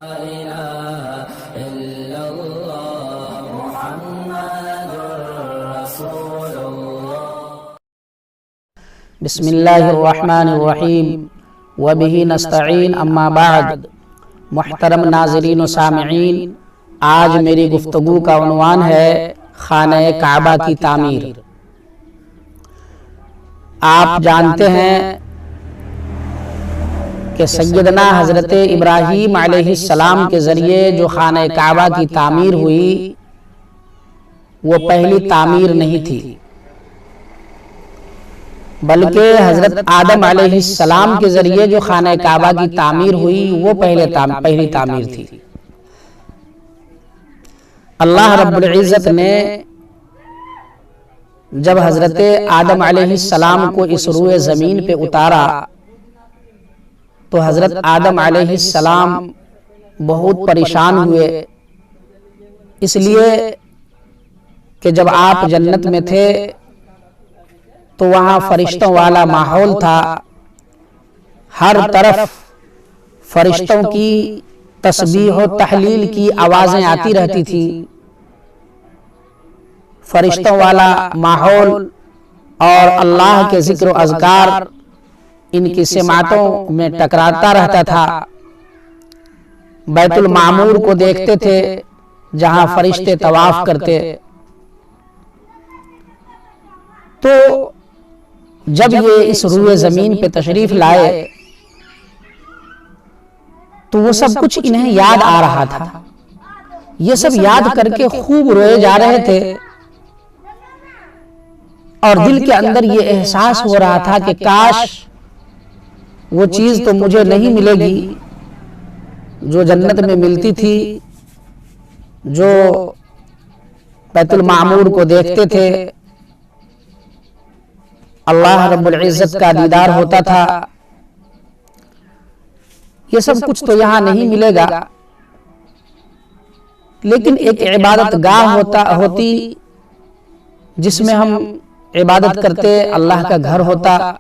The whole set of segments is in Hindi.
बिस्मिल्लाहिर्रहमानिर्रहीम वबिही नस्तईन अम्मा बाद। मुहतरम नाज़रीन व सामिईन, आज मेरी गुफ्तगू का उन्वान है खाने काबा की तामीर। आप जानते हैं कि सैयदना हज़रत इब्राहीम अलैहिस्सलाम के ज़रिए जो खाने काबा की तामीर हुई वो पहली तामीर नहीं थी, बल्कि हज़रत आदम अलैहिस्सलाम के ज़रिए जो खाने काबा की तामीर हुई वो पहली तामीर थी। अल्लाह रब्बुल इज़्ज़त ने जब हज़रत आदम अलैहिस्सलाम को इस रूए ज़मीन पे उतारा तो हज़रत आदम अलैहिस्सलाम बहुत परेशान हुए, इसलिए कि जब आप जन्नत में थे तो वहाँ फरिश्तों वाला माहौल था। हर तरफ फरिश्तों की तस्बीह और तहलील की आवाज़ें आती रहती थी। फरिश्तों वाला माहौल और अल्लाह के ज़िक्र और अज़कार इनकी सिमातों में टकराता रहता था। बैतुल मामूर को देखते थे जहाँ फरिश्ते तवाफ़ करते। तो जब ये इस रूए ज़मीन पे तशरीफ़ लाए तो वो सब कुछ इन्हें याद आ रहा था। ये सब याद करके खूब रोए जा रहे थे और दिल के अंदर ये एहसास हो रहा था कि काश वो चीज़ तो मुझे नहीं मिलेगी जो जन्नत में मिलती थी, जो बैतुल मामूर को देखते थे, अल्लाह रब्बुल इज़्ज़त का दीदार होता था। ये सब कुछ तो यहाँ नहीं मिलेगा, लेकिन एक इबादत गाह होती जिसमें हम इबादत करते, अल्लाह का घर होता।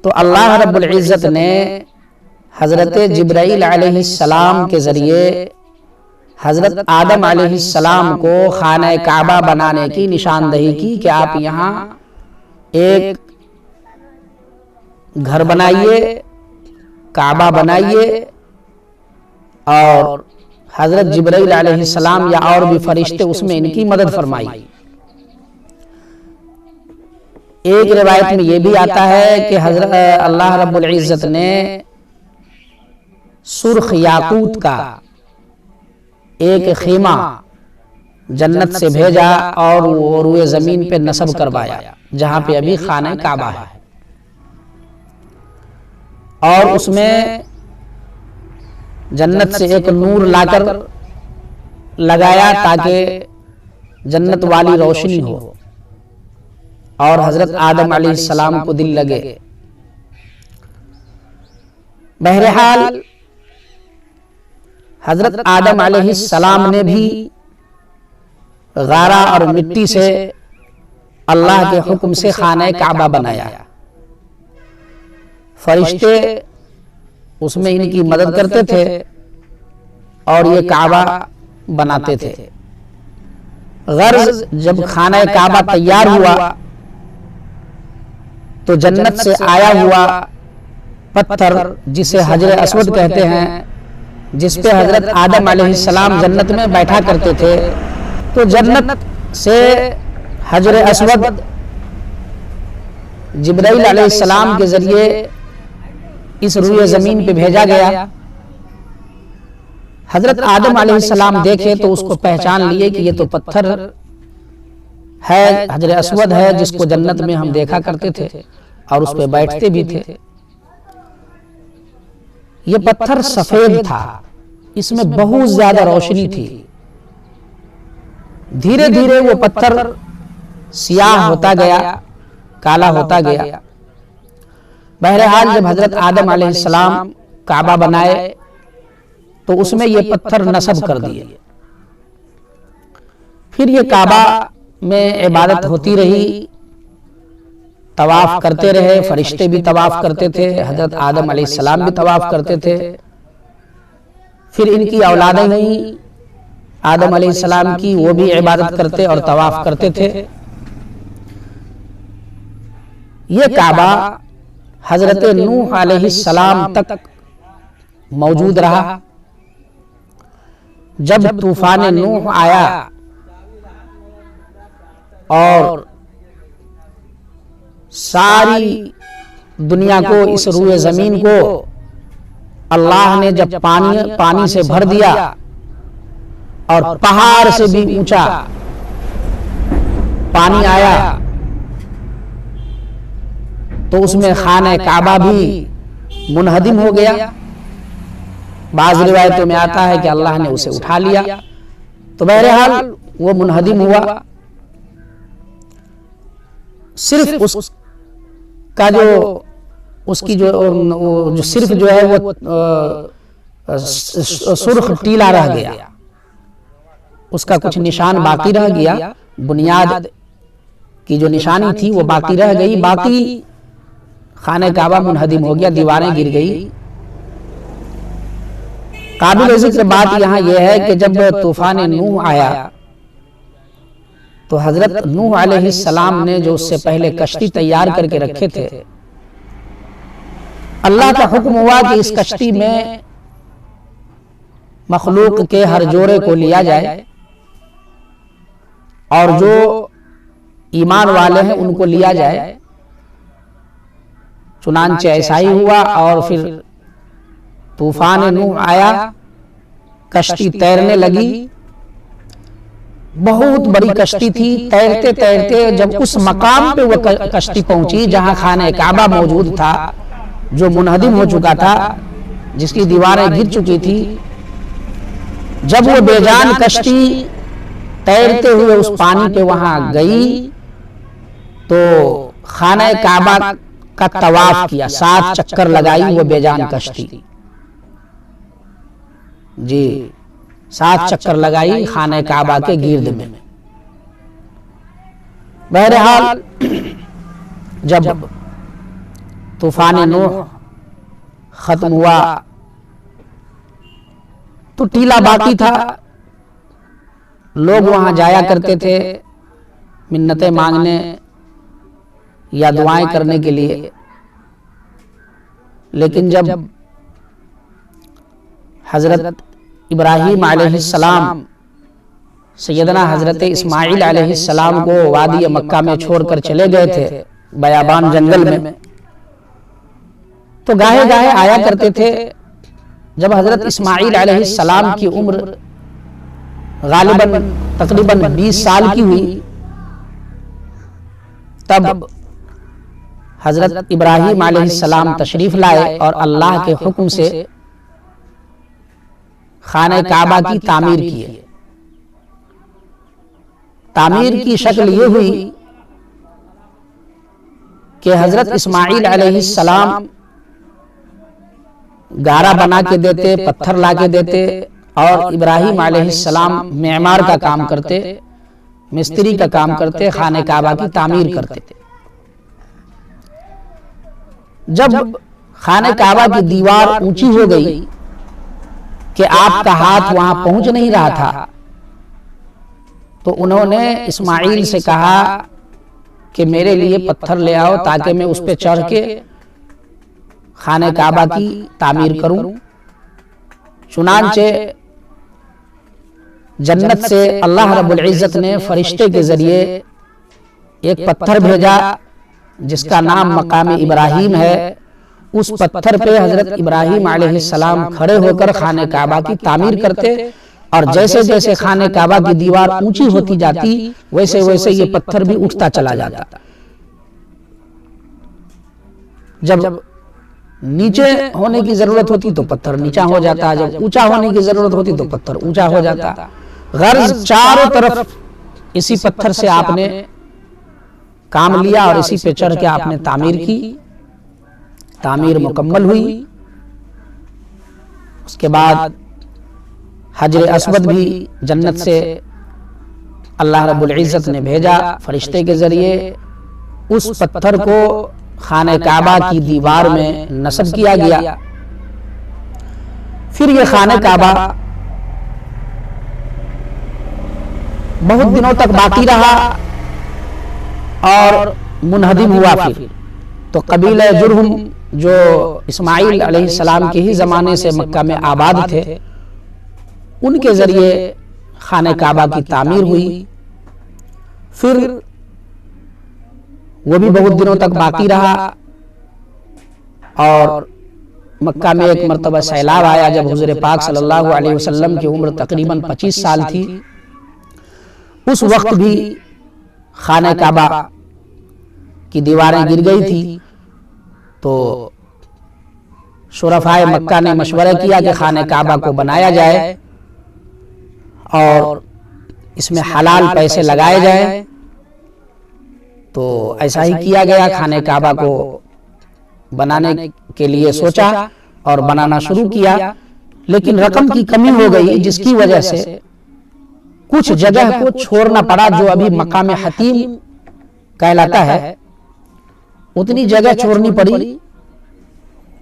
तो अल्लाह रब्बुल इज़्ज़त ने हज़रत जिब्राईल अलैहिस्सलाम के ज़रिए हज़रत आदम अलैहिस्सलाम को खाना काबा बनाने की निशानदही की कि आप यहाँ एक घर बनाइए, काबा बनाइए। और हज़रत जिब्राईल अलैहिस्सलाम या और भी फरिश्ते उसमें इनकी मदद फरमाई। एक रिवायत में ये भी आता है कि हज़रत अल्लाह रब्बुल इज़्ज़त ने सुर्ख याकूत का एक खीमा जन्नत से भेजा और वो रूए ज़मीन पे नस्ब करवाया जहाँ पे अभी खाना काबा है, और उसमें जन्नत से एक नूर लाकर लगाया ताकि जन्नत वाली रोशनी हो और हज़रत आदम अलैहिस्सलाम को दिल लगे। बहरहाल हज़रत आदम अलैहिस्सलाम ने भी गारा और मिट्टी से अल्लाह के हुक्म से खाना काबा बनाया। फरिश्ते उसमें इनकी मदद करते थे और ये काबा बनाते थे। गर्ज जब खाना काबा तैयार हुआ तो जन्नत से आया हुआ पत्थर, जिसे हजर अस्वद कहते हैं, जिस पे हज़रत आदम अलैहिस्सलाम जन्नत में बैठा करते थे, तो जन्नत से हजर अस्वद जिब्राईल अलैहिस्सलाम के ज़रिए इस रूए ज़मीन पे भेजा गया। हज़रत आदम अलैहिस्सलाम देखे तो उसको पहचान लिए कि ये तो पत्थर है, हजर अस्वद है, जिसको जन्नत में हम देखा करते थे और उस पे बैठते भी थे। ये पत्थर सफेद था, इसमें बहुत ज्यादा रोशनी थी। धीरे धीरे वो पत्थर सियाह होता गया, काला होता गया। बहरहाल जब हज़रत आदम अलैहिस्सलाम काबा बनाए तो उसमें ये पत्थर नस्ब कर दिए। फिर ये काबा में इबादत होती रही तवाफ करते रहे, फरिश्ते भी तवाफ करते थे, हजरत आदम अलैहिस्सलाम भी तवाफ करते थे। फिर इनकी औलादें हुई आदम अलैहिस्सलाम की, वो भी इबादत करते और तवाफ करते थे। ये काबा हजरत नूह अलैहिस्सलाम तक मौजूद रहा। जब तूफान नूह आया और सारी दुनिया को, इस रूए जमीन को अल्लाह ने जब पानी से भर दिया और पहाड़ से भी ऊंचा पानी आया, तो उसमें खाने काबा भी मुनहदिम हो गया। बाज़ रिवायतों में आता है कि अल्लाह ने उसे उठा लिया। तो बहरहाल वो मुनहदिम हुआ। सिर्फ उसका जो उसकी जो सिर्फ जो है वो सुर्ख टीला रह गया, उसका कुछ निशान बाकी रह गया। बुनियाद की जो निशानी थी वो बाकी रह गई। बाकी खाने काबा मुनहदिम हो गया, दीवारें गिर गई। काबिल ज़िक्र बात यहाँ यह है कि जब तूफान नूह आया तो हजरत नूह अलैहिस्सलाम ने जो उससे पहले कश्ती तैयार करके रखे थे, अल्लाह का हुक्म हुआ कि इस कश्ती में मखलूक के हर जोड़े को लिया जाए और जो ईमान वाले हैं उनको लिया जाए। चुनांचे ऐसा ही हुआ और फिर तूफान नूह आया, कश्ती तैरने लगी। बहुत बड़ी कश्ती थी। तैरते तैरते जब उस मकाम पे वो कश्ती पहुंची जहां खाने काबा मौजूद था, जो मुनहदिम हो चुका था, जिसकी दीवारें गिर चुकी थी, जब वो बेजान कश्ती तैरते हुए उस पानी पे वहां गई तो खाने काबा का तवाफ किया, 7 चक्कर लगाई वो बेजान कश्ती। जी, 7 चक्कर लगाई खाने काबा के गिर्द में। बहरहाल जब तूफान नूह खत्म हुआ तो टीला बाकी था। लोग वहां जाया करते थे मिन्नतें मांगने या दुआएं करने के लिए। लेकिन जब हजरत इब्राहीम अलैहिस्सलाम सैयदना हजरत इस्माइल अलैहिस्सलाम को वादी मक्का में छोड़कर चले गए थे, बयाबान जंगल में, तो गाहे गाहे आया करते थे। जब हजरत इस्माइल अलैहिस्सलाम की उम्र गालिबन तकरीबन 20 साल की हुई, तब हजरत इब्राहीम अलैहिस्सलाम तशरीफ लाए और अल्लाह के हुक्म से खाने काबा की तामीर किए। तामीर की शक्ल ये हुई कि हजरत इस्माइल अलैहिस्सलाम गारा बना के देते, पत्थर ला के देते और इब्राहीम अलैहिस्सलाम मेमार का काम करते, मिस्त्री का काम करते, खाने काबा की तामीर करते थे। जब खाने काबा की दीवार ऊंची हो गई कि आपका हाथ वहां पहुंच नहीं रहा था, तो उन्होंने इस्माइल से कहा कि मेरे लिए पत्थर ले आओ ताकि मैं उस पर चढ़ के खाने काबा की तामीर करूं। चुनांचे जन्नत से अल्लाह रब्बुल इज्जत ने फरिश्ते के जरिए एक पत्थर भेजा जिसका नाम मकाम इब्राहीम है। उस पत्थर पे हजरत इब्राहीम अलैहिस्सलाम खड़े होकर खाने काबा की तामीर करते और जैसे जैसे खाने काबा की दीवार ऊंची होती जाती वैसे वैसे ये पत्थर भी उठता चला जाता। जब नीचे होने की जरूरत होती तो पत्थर नीचा हो जाता, जब ऊंचा होने की जरूरत होती तो पत्थर ऊंचा हो जाता। गर्ज चारों तरफ इसी पत्थर से आपने काम लिया और इसी पे चढ़ के आपने तामीर की। तामीर मुकम्मल हुई। उसके बाद हजर अस्वद भी जन्नत से अल्लाह रब्बुल इज्जत ने भेजा फरिश्ते के जरिए। उस पत्थर को खाने काबा की दीवार में नस्ब किया गया। फिर ये खाने काबा बहुत दिनों तक बाकी रहा और मुनहदिम हुआ। फिर तो कबीला जुरहुम जो इस्माइल अलैहिस्सलाम के ही ज़माने से मक्का में आबाद थे, उनके ज़रिए खाने काबा की तामीर हुई। फिर वो भी बहुत दिनों तक बाकी रहा और मक्का में एक मरतबा सैलाब आया जब हुज़ूर पाक सल्लल्लाहु अलैहि वसल्लम की उम्र तकरीबन 25 साल थी। उस वक्त भी खाने काबा की दीवारें गिर गई थी। तो शुरफाए मक्का ने मशवरा किया कि खाने काबा को बनाया जाए और इसमें हलाल पैसे लगाए जाए। तो ऐसा ही किया गया, खाने काबा को बनाने के लिए सोचा और बनाना शुरू किया, लेकिन रकम की कमी हो गई, जिसकी वजह से कुछ जगह को छोड़ना पड़ा जो अभी मकाम हतीम कहलाता है। उतनी जगह छोड़नी पड़ी,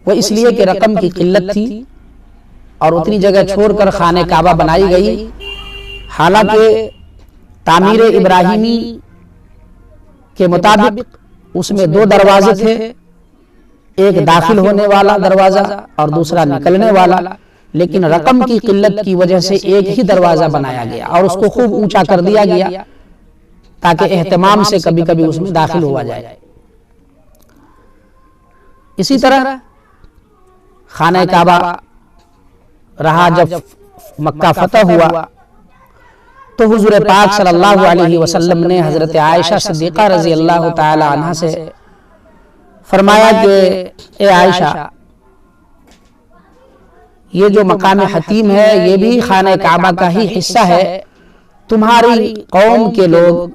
वो इसलिए कि रकम की किल्लत थी और उतनी जगह छोड़कर खाने काबा बनाई गई। हालांकि तामीर इब्राहिमी के मुताबिक उसमें 2 दरवाजे थे, एक दाखिल होने वाला दरवाजा और दूसरा निकलने वाला, लेकिन रकम की किल्लत की वजह से एक ही दरवाजा बनाया गया और उसको खूब ऊंचा कर दिया गया ताकि एहतमाम से कभी कभी उसमें दाखिल हुआ जाए। इसी तरह खाने काबा रहा। जब मक्का फतह हुआ तो हुजूर पाक सल्लल्लाहु अलैहि वसल्लम ने हजरत आयशा सिद्दीक़ा रज़ी अल्लाह ताला अन्हा से फरमाया कि ए आयशा, ये जो मकाम हतीम है ये भी खाने काबा का ही हिस्सा है। तुम्हारी कौम के लोग,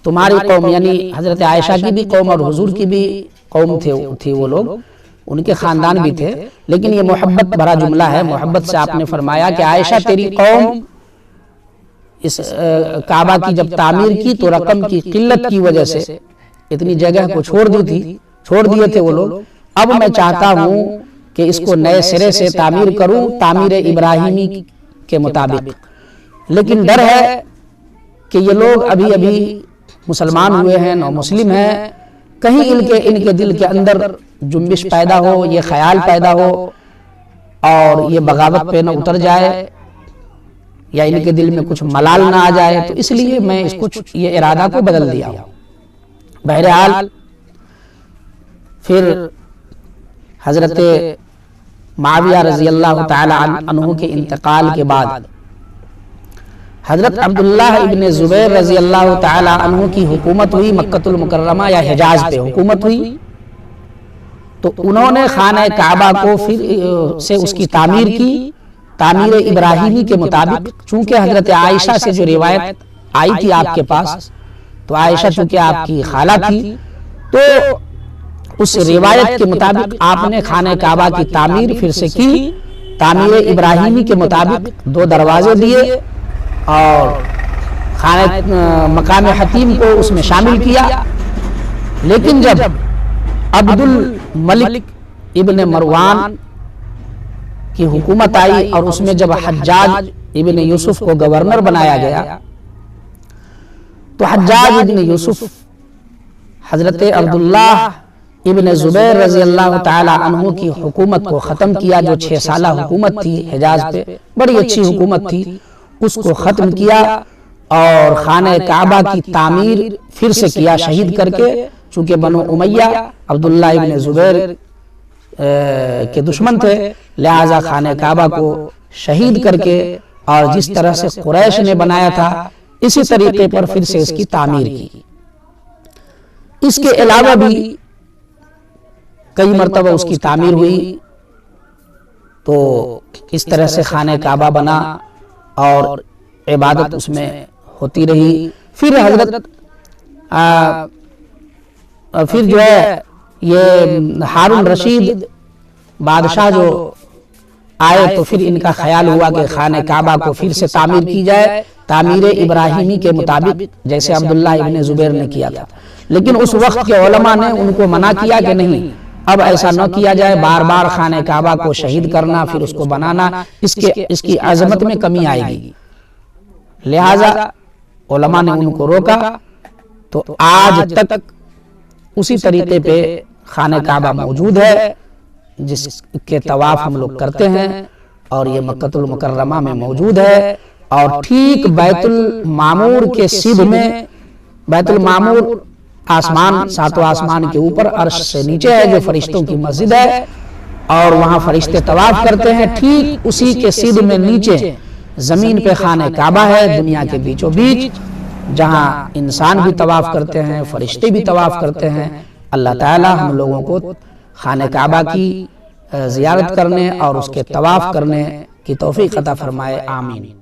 तुम्हारी कौम यानी हजरत आयशा की भी कौम और हुजूर की भी कौम थी वो लोग, उनके खानदान भी थे, लेकिन ये मोहब्बत भरा जुमला है। मोहब्बत से आपने फरमाया कि आयशा तेरी कौम इस काबा की जब तामीर की तो रकम की किल्लत की वजह से इतनी जगह को छोड़ दिए थे वो लोग। अब मैं चाहता हूं कि इसको नए सिरे से तामीर करूं तामीर इब्राहिमी के मुताबिक, लेकिन डर है कि ये लोग अभी अभी मुसलमान हुए हैं, नौ मुस्लिम हैं, कहीं इनके दिल के अंदर जुम्बिश पैदा हो, ये ख्याल पैदा हो और ये बगावत पे न उतर जाए या इनके दिल में कुछ मलाल ना आ जाए, तो इसलिए मैं ये इरादा को बदल दिया। बहरहाल फिर हजरत माविया रज़ी अल्लाह ताला अन्हु के इंतकाल के बाद हजरत अब्दुल्लाह इब्न ज़ुबैर रज़ी अल्लाह ताला अन्हु की हुकूमत हुई, मक्कतुल मुकर्रमा या हिजाज पे हुकूमत हुई। तो उन्होंने खाना काबा को फिर से उसकी तामीर की, तामीर इब्राहिमी के मुताबिक। चूंकि हजरत आयशा से जो रिवायत आई थी आपके पास, तो आयशा चूंकि आपकी खाला थी, तो उस रिवायत के मुताबिक आपने खाने काबा की तामीर फिर से की, तामीर इब्राहिमी के मुताबिक 2 दरवाजे दिए और खाने मकाम हतीम को उसमें शामिल किया। लेकिन जब अब्दुल मलिक इब्न मरवान की हुकूमत आई और उसमें जब हज्जाज इब्न यूसुफ को गवर्नर बनाया गया, तो हज्जाज इब्न यूसुफ हजरत अब्दुल्लाह इब्न ज़ुबैर रज़ी अल्लाह ताला अन्हु की हुकूमत को ख़त्म किया। जो 6 साला हुकूमत थी हिजाज पे, बड़ी अच्छी हुकूमत थी, उसको ख़त्म किया और खाने काबा की तामीर फिर से किया शहीद करके। चूंकि बनो उमैया अब्दुल्लाह इब्न ज़ुबैर के दुश्मन थे, लिहाजा खाने काबा को शहीद करके और जिस तरह से कुरैश ने बनाया था इसी तरीके पर फिर से इसकी तामीर की। इसके अलावा भी कई मरतबा उसकी तामीर हुई। तो इस तरह से खाने काबा बना और इबादत उसमें होती रही। फिर हजरत फिर जो है ये हारून रशीद बादशाह जो आए तो फिर इनका ख्याल हुआ कि खाने काबा को फिर से तामीर की जाए, तामीर इब्राहिमी के मुताबिक, जैसे अब्दुल्लाह इब्ने जुबैर ने किया था। लेकिन उस वक्त के उलमा ने उनको मना किया कि नहीं, अब ऐसा न किया जाए, बार बार खाने काबा को शहीद करना फिर उसको बनाना, इसकी अजमत में कमी आएगी। लिहाजा उलमा ने उनको रोका। तो आज तक उसी तरीके पे खाने काबा मौजूद है जिसके तवाफ हम लोग करते हैं, और ये मक्कतुल मुकर्रमा में मौजूद है। और ठीक बैतुल मामूर के सिद्ध में, बैतुल मामूर आसमान, सातों आसमान के ऊपर अर्श से नीचे है, जो फरिश्तों की मस्जिद है, और वहां फरिश्ते तवाफ करते हैं। ठीक उसी के सिद्ध में नीचे जमीन पे खाने काबा है, दुनिया के बीचों बीच, जहां इंसान भी तवाफ करते हैं, फरिश्ते भी तवाफ करते हैं। अल्लाह ताला हम लोगों को खाने काबा की ज़ियारत करने और उसके तवाफ करने की तौफीक अता फरमाए। आमीन।